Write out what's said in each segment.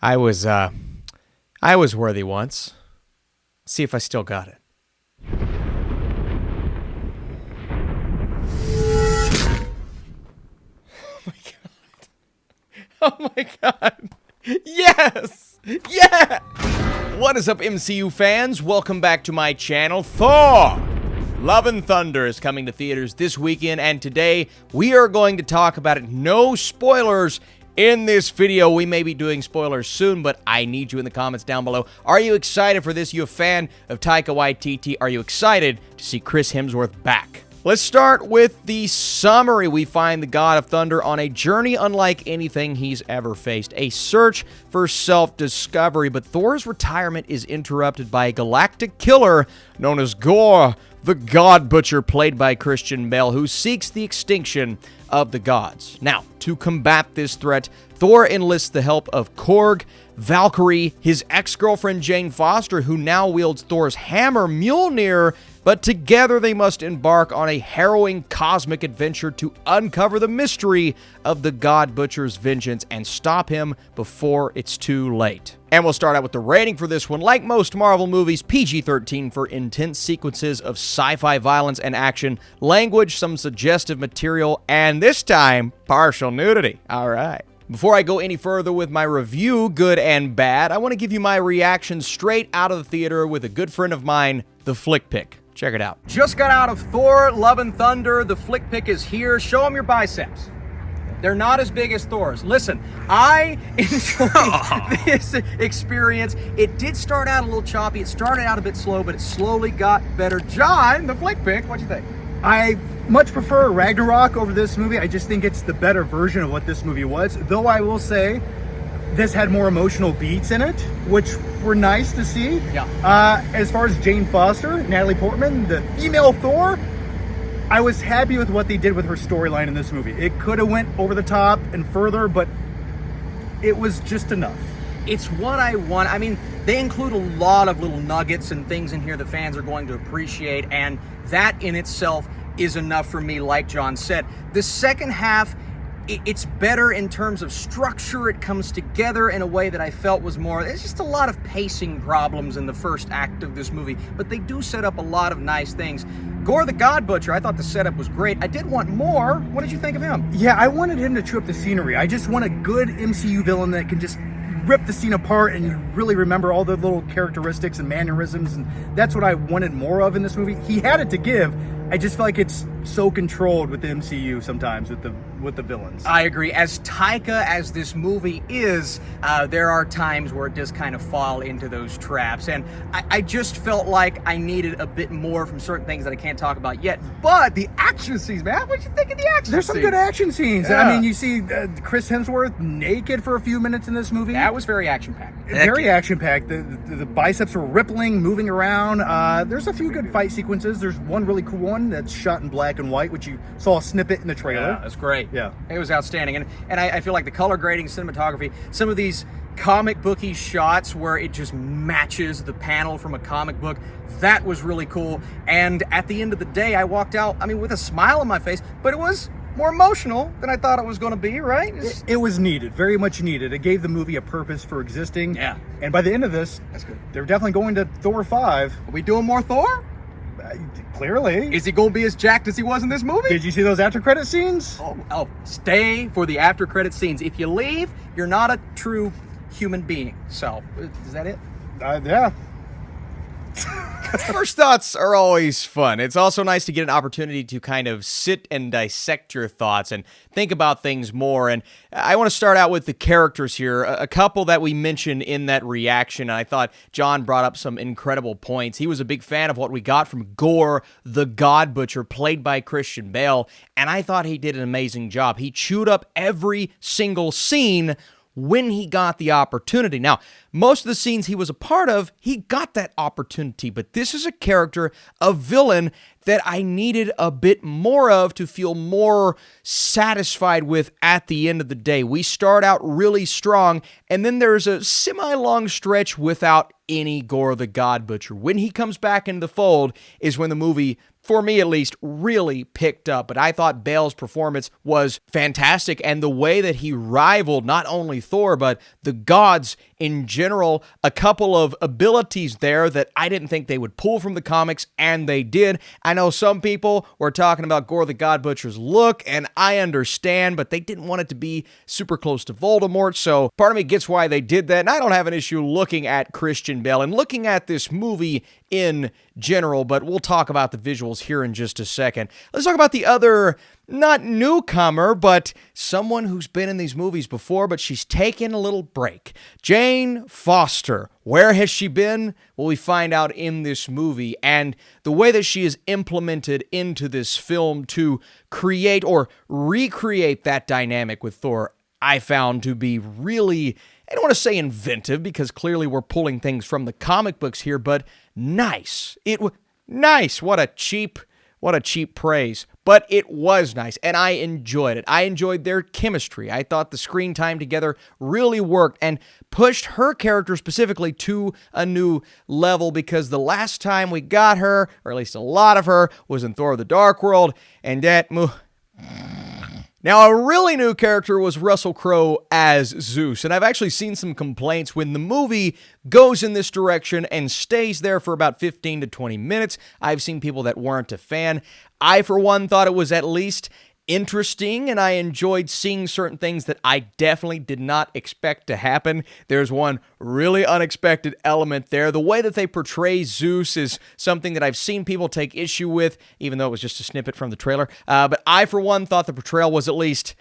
I was worthy once. See if I still got it. Oh my god. Oh my god. Yes! Yeah! What is up, MCU fans? Welcome back to my channel. Thor Love and Thunder is coming to theaters this weekend, and today we are going to talk about it. No spoilers in this video. We may be doing spoilers soon, but I need you in the comments down below. Are you excited for this? You a fan of Taika Waititi? Are you excited to see Chris Hemsworth back? Let's start with the summary. We find the God of Thunder on a journey unlike anything he's ever faced. A search for self-discovery, but Thor's retirement is interrupted by a galactic killer known as Gorr the God Butcher, played by Bale, who seeks the extinction of the gods. Now, to combat this threat, Thor enlists the help of Korg, Valkyrie, his ex-girlfriend Jane Foster, who now wields Thor's hammer Mjolnir, but together they must embark on a harrowing cosmic adventure to uncover the mystery of the God Butcher's vengeance and stop him before it's too late. And we'll start out with the rating for this one. Like most Marvel movies, PG-13 for intense sequences of sci-fi violence and action, language, some suggestive material, and this time, partial nudity. All right. Before I go any further with my review, good and bad, I want to give you my reaction straight out of the theater with a good friend of mine, the Flick Pick. Check it out. Just got out of Thor Love and Thunder. The Flick Pick is here. Show them your biceps. They're not as big as Thor's. Listen, I enjoyed this experience. It did start out a little choppy. It started out a bit slow, but it slowly got better. John, the Flick Pick, what'd you think? I much prefer Ragnarok over this movie. I just think it's the better version of what this movie was. Though I will say, this had more emotional beats in it, which were nice to see. Yeah. As far as Jane Foster, Natalie Portman, the female Thor, I was happy with what they did with her storyline in this movie. It could have went over the top and further, but it was just enough. It's what I want. I mean, they include a lot of little nuggets and things in here that fans are going to appreciate, and that in itself is enough for me, like John said. The second half, it's better in terms of structure. It comes together in a way that I felt was more, there's just a lot of pacing problems in the first act of this movie, but they do set up a lot of nice things. Gorr the God Butcher, I thought the setup was great. I did want more. What did you think of him? Yeah, I wanted him to chew up the scenery. I just want a good MCU villain that can just rip the scene apart and you really remember all the little characteristics and mannerisms, and that's what I wanted more of in this movie. He had it to give. I just feel like it's so controlled with the MCU sometimes with the villains. I agree. As Taika as this movie is, there are times where it does kind of fall into those traps, and I just felt like I needed a bit more from certain things that I can't talk about yet. But the action scenes, man, what'd you think of the action There's scenes? some good action scenes. Yeah. I mean, you see Chris Hemsworth naked for a few minutes in this movie. That was very action-packed. Very action-packed. The biceps were rippling, moving around. There's a few good fight sequences. There's one really cool one that's shot in black and white, which you saw a snippet in the trailer. Yeah, that's great. Yeah. It was outstanding. And I feel like the color grading, cinematography, some of these comic booky shots where it just matches the panel from a comic book, that was really cool. And at the end of the day, I walked out, I mean, with a smile on my face, but it was more emotional than I thought it was going to be, right? It was needed, very much needed. It gave the movie a purpose for existing. Yeah. And by the end of this, That's good. they're definitely going to Thor 5. Are we doing more Thor? Clearly. Is he going to be as jacked as he was in this movie? Did you see those after credit scenes? Oh, stay for the after credit scenes. If you leave, you're not a true human being. So, is that it? Yeah. First thoughts are always fun. It's also nice to get an opportunity to kind of sit and dissect your thoughts and think about things more. And I want to start out with the characters here. A couple that we mentioned in that reaction. I thought John brought up some incredible points. He was a big fan of what we got from Gorr the God Butcher, played by Bale, and I thought he did an amazing job. He chewed up every single scene when he got the opportunity. Now, most of the scenes he was a part of, he got that opportunity, but this is a character, a villain, that I needed a bit more of to feel more satisfied with at the end of the day. We start out really strong, and then there's a semi-long stretch without any Gorr the God Butcher. When he comes back into the fold is when the movie, for me at least, really picked up. But I thought Bale's performance was fantastic, and the way that he rivaled not only Thor, but the gods in general, a couple of abilities there that I didn't think they would pull from the comics, and they did. I know some people were talking about Gorr the God Butcher's look, and I understand, but they didn't want it to be super close to Voldemort, so part of me gets why they did that, and I don't have an issue looking at Christian Bale and looking at this movie in general, but we'll talk about the visuals here in just a second. Let's talk about the other, not newcomer, but someone who's been in these movies before, but she's taken a little break. Jane Foster. Where has she been? Well, we find out in this movie, and the way that she is implemented into this film to create or recreate that dynamic with Thor, I found to be really, I don't want to say inventive, because clearly we're pulling things from the comic books here, but nice. It was nice. What a cheap praise. But it was nice, and I enjoyed it. I enjoyed their chemistry. I thought the screen time together really worked and pushed her character specifically to a new level, because the last time we got her, or at least a lot of her, was in Thor: The Dark World, and that Now, a really new character was Russell Crowe as Zeus, and I've actually seen some complaints when the movie goes in this direction and stays there for about 15 to 20 minutes. I've seen people that weren't a fan. I, for one, thought it was at least interesting, and I enjoyed seeing certain things that I definitely did not expect to happen. There's one really unexpected element there. The way that they portray Zeus is something that I've seen people take issue with, even though it was just a snippet from the trailer. But I, for one, thought the portrayal was at least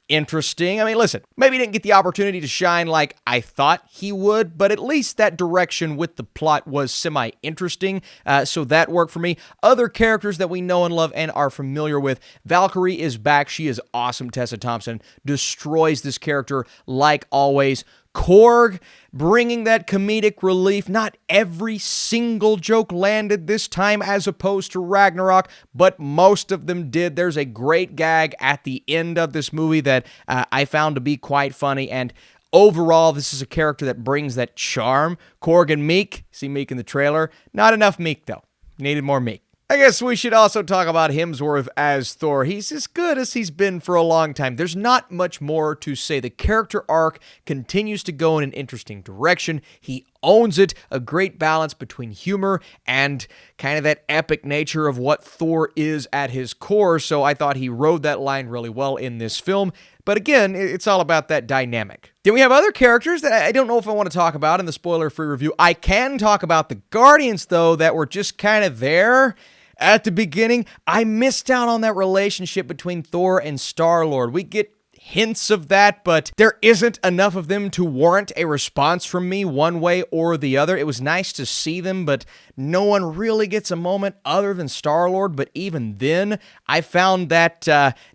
interesting. I mean, listen, maybe he didn't get the opportunity to shine like I thought he would, but at least that direction with the plot was semi-interesting, so that worked for me. Other characters that we know and love and are familiar with. Valkyrie is back. She is awesome. Tessa Thompson destroys this character like always. Korg, bringing that comedic relief. Not every single joke landed this time as opposed to Ragnarok, but most of them did. There's a great gag at the end of this movie that I found to be quite funny, and overall, this is a character that brings that charm. Korg and Meek, see Meek in the trailer. Not enough Meek, though. Needed more Meek. I guess we should also talk about Hemsworth as Thor. He's as good as he's been for a long time. There's not much more to say. The character arc continues to go in an interesting direction. He owns it, a great balance between humor and kind of that epic nature of what Thor is at his core, so I thought he rode that line really well in this film. But again, it's all about that dynamic. Then we have other characters that I don't know if I want to talk about in the spoiler-free review. I can talk about the Guardians, though, that were just kind of there at the beginning. I missed out on that relationship between Thor and Star-Lord. We get hints of that, but there isn't enough of them to warrant a response from me one way or the other. It was nice to see them, but no one really gets a moment other than Star-Lord. But even then, I found that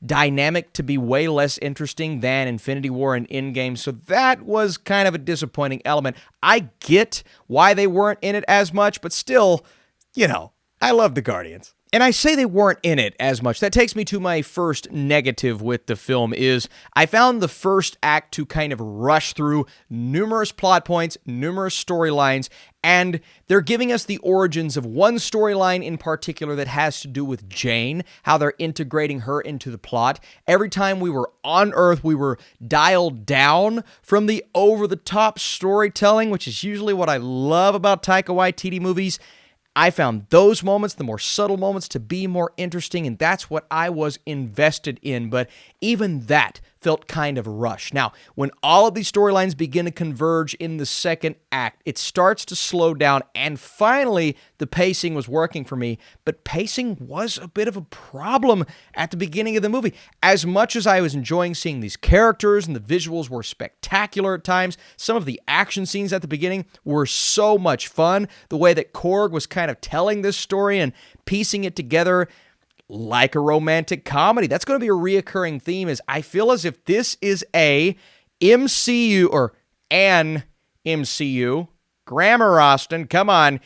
dynamic to be way less interesting than Infinity War and Endgame, so that was kind of a disappointing element. I get why they weren't in it as much, but still, you know, I love the Guardians. And I say they weren't in it as much. That takes me to my first negative with the film is I found the first act to kind of rush through numerous plot points, numerous storylines, and they're giving us the origins of one storyline in particular that has to do with Jane, how they're integrating her into the plot. Every time we were on Earth, we were dialed down from the over-the-top storytelling, which is usually what I love about Taika Waititi movies. I found those moments, the more subtle moments, to be more interesting, and that's what I was invested in, but even that felt kind of rushed. Now, when all of these storylines begin to converge in the second act, it starts to slow down, and finally, the pacing was working for me, but pacing was a bit of a problem at the beginning of the movie. As much as I was enjoying seeing these characters and the visuals were spectacular at times, some of the action scenes at the beginning were so much fun. The way that Korg was kind of telling this story and piecing it together like a romantic comedy. That's going to be a reoccurring theme, is I feel as if this is a MCU or an MCU, grammar Austin, come on,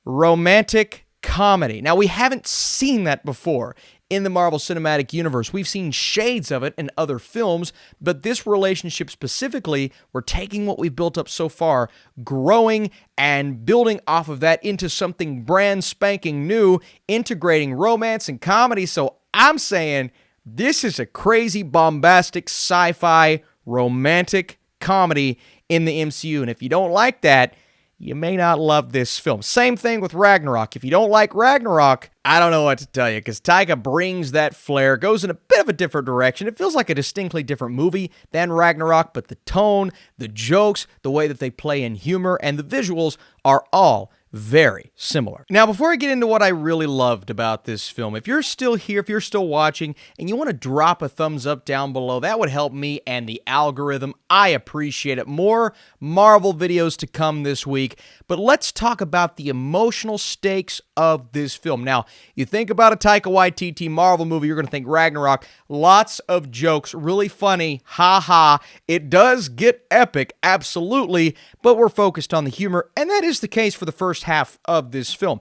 romantic comedy. Now, we haven't seen that before in the Marvel Cinematic Universe. We've seen shades of it in other films, but this relationship specifically, we're taking what we've built up so far, growing and building off of that into something brand spanking new, integrating romance and comedy. So I'm saying this is a crazy, bombastic, sci-fi, romantic comedy in the MCU. And if you don't like that, you may not love this film. Same thing with Ragnarok. If you don't like Ragnarok, I don't know what to tell you, because Taika brings that flair, goes in a bit of a different direction. It feels like a distinctly different movie than Ragnarok, but the tone, the jokes, the way that they play in humor, and the visuals are all very similar. Now, before I get into what I really loved about this film, if you're still here, if you're still watching, and you want to drop a thumbs up down below, that would help me and the algorithm. I appreciate it. More Marvel videos to come this week, but let's talk about the emotional stakes of this film. Now, you think about a Taika Waititi Marvel movie, you're going to think Ragnarok. Lots of jokes, really funny, ha. It does get epic, absolutely, but we're focused on the humor, and that is the case for the first half of this film.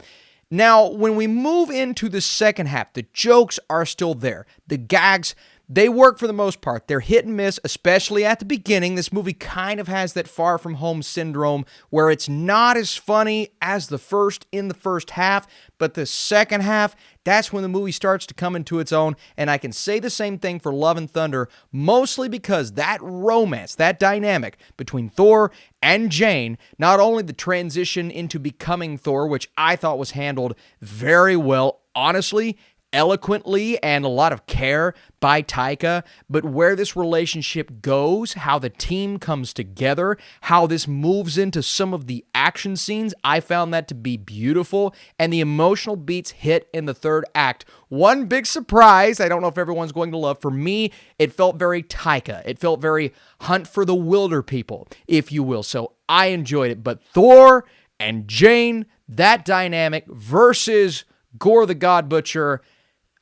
Now, when we move into the second half, the jokes are still there. The gags, they work for the most part. They're hit and miss, especially at the beginning. This movie kind of has that far from home syndrome where it's not as funny as the first in the first half, but the second half, that's when the movie starts to come into its own. And I can say the same thing for Love and Thunder, mostly because that romance, that dynamic between Thor and Jane, not only the transition into becoming Thor, which I thought was handled very well, honestly, eloquently, and a lot of care by Taika, but where this relationship goes, how the team comes together, how this moves into some of the action scenes, I found that to be beautiful, and the emotional beats hit in the third act. One big surprise, I don't know if everyone's going to love, for me, it felt very Taika. It felt very Hunt for the Wilder People, if you will, so I enjoyed it, but Thor and Jane, that dynamic versus Gorr the God Butcher,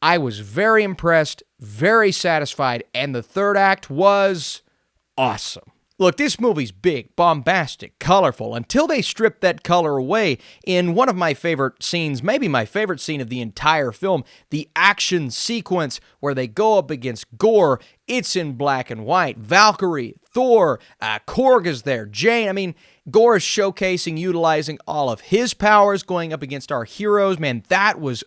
I was very impressed, very satisfied, and the third act was awesome. Look, this movie's big, bombastic, colorful, until they strip that color away in one of my favorite scenes, maybe my favorite scene of the entire film, the action sequence where they go up against Gorr. It's in black and white. Valkyrie, Thor, Korg is there, Jane. I mean, Gorr is showcasing, utilizing all of his powers, going up against our heroes. Man, that was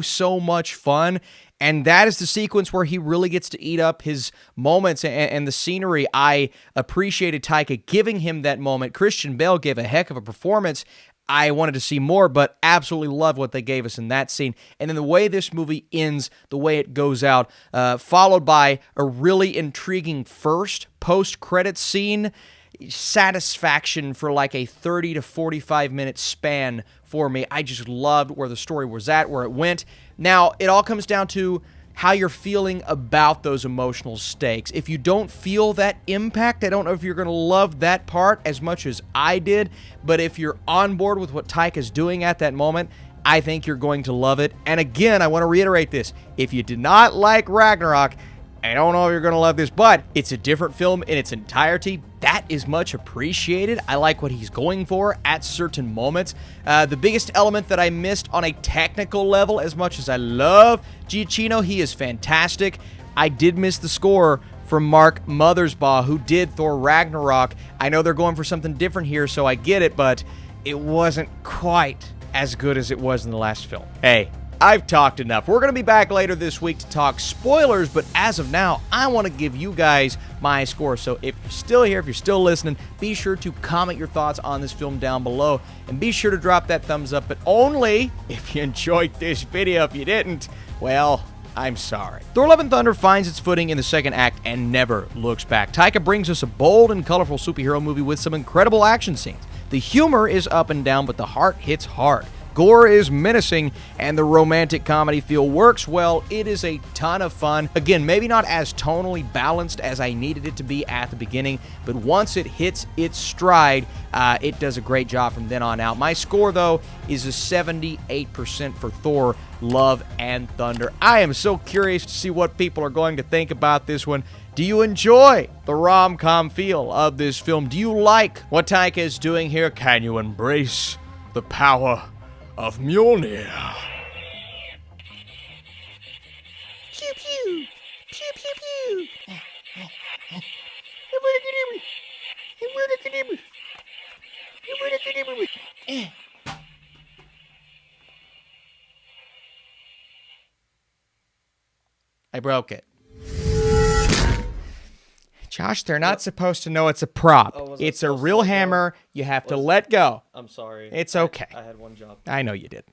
so much fun. And that is the sequence where he really gets to eat up his moments and the scenery. I appreciated Taika giving him that moment. Christian Bale gave a heck of a performance. I wanted to see more, but absolutely love what they gave us in that scene. And then the way this movie ends, the way it goes out, followed by a really intriguing first post-credits scene, satisfaction for like a 30 to 45 minute span for me. I just loved where the story was at, where it went. Now, it all comes down to how you're feeling about those emotional stakes. If you don't feel that impact, I don't know if you're going to love that part as much as I did, but if you're on board with what Taika's doing at that moment, I think you're going to love it. And again, I want to reiterate this. If you did not like Ragnarok, I don't know if you're going to love this, but it's a different film in its entirety. That is much appreciated. I like what he's going for at certain moments. The biggest element that I missed on a technical level, as much as I love Giacchino, he is fantastic. I did miss the score from Mark Mothersbaugh, who did Thor Ragnarok. I know they're going for something different here, so I get it, but it wasn't quite as good as it was in the last film. Hey, I've talked enough. We're going to be back later this week to talk spoilers, but as of now, I want to give you guys my score. So if you're still here, if you're still listening, be sure to comment your thoughts on this film down below, and be sure to drop that thumbs up, but only if you enjoyed this video. If you didn't, well, I'm sorry. Thor Love and Thunder finds its footing in the second act and never looks back. Taika brings us a bold and colorful superhero movie with some incredible action scenes. The humor is up and down, but the heart hits hard. Gorr is menacing, and the romantic comedy feel works well. It is a ton of fun. Again, maybe not as tonally balanced as I needed it to be at the beginning, but once it hits its stride, it does a great job from then on out. My score, though, is a 78% for Thor Love and Thunder. I am so curious to see what people are going to think about this one. Do you enjoy the rom-com feel of this film? Do you like what Taika is doing here? Can you embrace the power of Mjolnir. Pew pew. Pew pew pew. I broke it. Josh, they're not supposed to know it's a prop. Oh, was I It's a supposed to real let go? hammer. You have to let go. I'm sorry. It's okay. I had one job. I know you did.